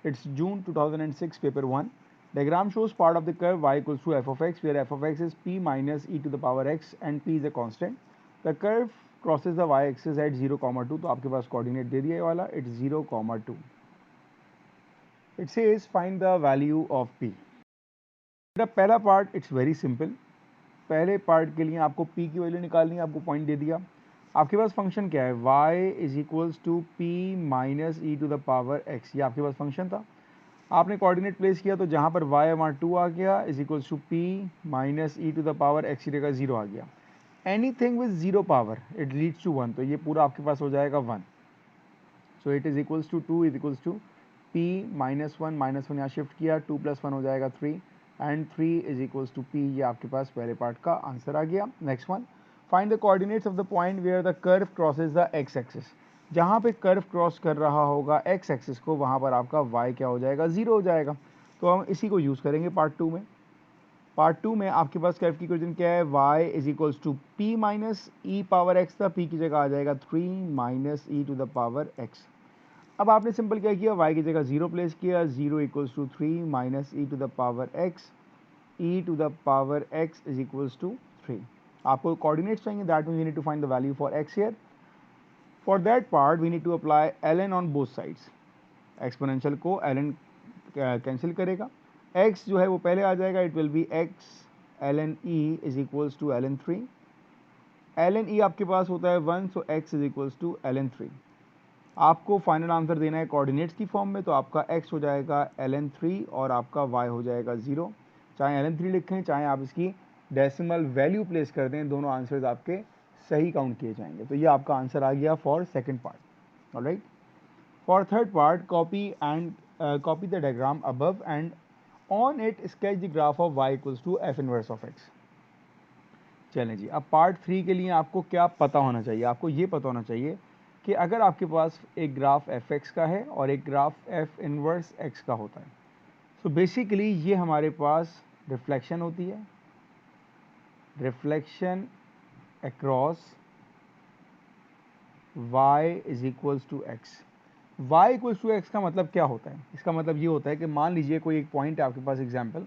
It's June 2006, paper 1. Diagram shows part of the curve y equals to f of x, where f of x is p minus e to the power x and p is a constant. The curve crosses the y axis at 0, 2. तो आपके पास coordinate दे दिया ये वाला, it's 0, 2. It says find the value of p. मेरा पहला part it's very simple. पहले part के लिए आपको p की वैल्यू निकालनी है, आपको पॉइंट दे दिया. आपके पास फंक्शन क्या है, y is equals to p minus e to the power x. ये आपके पास फंक्शन था. आपने कोऑर्डिनेट प्लेस किया तो जहाँ पर y वहाँ 2 आ गया, is equals to p minus e to the power x की जगह 0 आ गया. Anything with 0 power it leads to 1, तो ये पूरा आपके पास हो जाएगा 1. So it is equals to 2 is equals to p minus 1 यहाँ शिफ्ट किया, 2 + 1 हो जाएगा 3 and 3 is equals to p. ये आपके पास पहले पार्ट का आंसर आ गया. Next one, find the coordinates of the point where the curve crosses the x axis. जहाँ पे कर्व क्रॉस कर रहा होगा x एक्सिस को, वहाँ पर आपका y क्या हो जाएगा, 0 हो जाएगा. तो हम इसी को यूज़ करेंगे पार्ट 2 में. पार्ट 2 में आपके पास कर्व की इक्वेशन क्या है, y is equals to p minus e power x था, p की जगह आ जाएगा 3 minus e to the power x. अब आपने सिंपल क्या किया, y की जगह 0 प्लेस किया, 0 equals to 3 minus e to the power x, e to the power x is equals to 3. आपको कोऑर्डिनेट्स चाहिए, that means we need to find the value for x here. For that part we need to apply ln on both sides. Exponential को ln cancel करेगा, x जो है वो पहले आ जाएगा, it will be x ln e is equals to ln 3. ln e आपके पास होता है 1, so x is equals to ln 3. आपको फाइनल आंसर देना है कोऑर्डिनेट्स की फॉर्म में, तो आपका x हो जाएगा ln 3 और आपका y हो जाएगा 0. चाहे ln 3 लिखें, चाहे आप इसकी डेसिमल वैल्यू प्लेस कर दें, दोनों आंसर्स आपके सही काउंट किए जाएंगे. तो ये आपका आंसर आ गया for second part. Alright, for third part copy the diagram above and on it sketch the graph of y equals to f inverse of x. चलें जी, अब पार्ट 3 के लिए आपको क्या पता होना चाहिए, आपको ये पता होना चाहिए कि अगर आपके पास एक ग्राफ f(x) का है और एक ग्राफ f इनवर्स x का होता है, तो बेसिकली ये हमारे पास रिफ्लेक्शन होती है, reflection across y is equals to x. y equals to x का मतलब क्या होता है, इसका मतलब ये होता है कि मान लीजिए कोई एक पॉइंट है आपके पास, एग्जाम्पल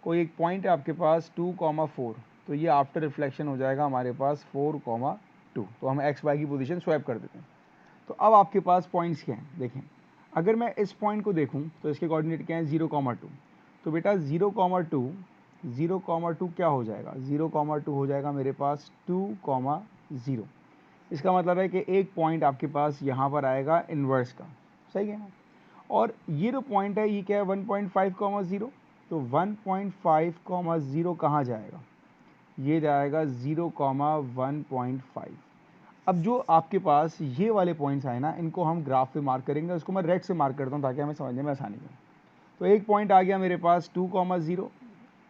कोई एक पॉइंट है आपके पास 2, 4, तो ये आफ्टर रिफ्लेक्शन हो जाएगा हमारे पास 4, 2. तो हम x y की पोजीशन स्वैप कर देते हैं. तो अब आपके पास पॉइंट्स क्या हैं, देखें. अगर मैं इस पॉइंट को देखूं तो इसके कोऑर्डिनेट क्या है, 0, 2. तो बेटा 0, 2 क्या हो जाएगा, 0, 2 हो जाएगा मेरे पास 2, 0. इसका मतलब है कि एक पॉइंट आपके पास यहाँ पर आएगा इन्वर्स का, सही है ना. और ये जो पॉइंट है ये क्या है, 1.5, 0. तो 1.5, 0 कहाँ जाएगा, ये जाएगा 0, 1.5. अब जो आपके पास ये वाले पॉइंट्स आए ना, इनको हम ग्राफ पे मार्क करेंगे. उसको मैं रेड से मार्क करता हूँ ताकि हमें समझने में आसानी हो. तो एक पॉइंट आ गया मेरे पास 2, 0.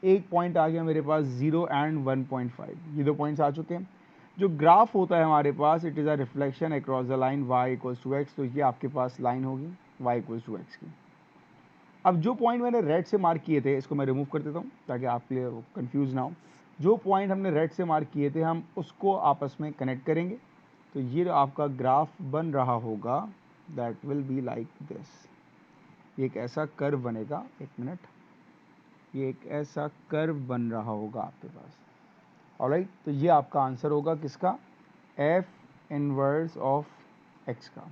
एक पॉइंट आ गया मेरे पास 0 एंड 1.5. ये दो पॉइंट्स आ चुके हैं. जो ग्राफ होता है हमारे पास, it is a reflection across the line y equals to x. तो ये आपके पास लाइन होगी y इक्वल्स टू x की. अब जो पॉइंट मैंने रेड से मार्क किए थे, इसको मैं रिमूव कर देता हूँ ताकि आप कंफ्यूज ना हो. जो पॉइंट हमने रेड से मार्क किए थे, हम उसको आपस में कनेक्ट करेंगे. तो ये आपका ग्राफ बन रहा होगा, that will be like this. ये एक ऐसा कर्व बनेगा, एक मिनट, ये एक ऐसा कर्व बन रहा होगा आपके पास. ऑलराइट, तो ये आपका आंसर होगा किसका, f इनवर्स ऑफ x का.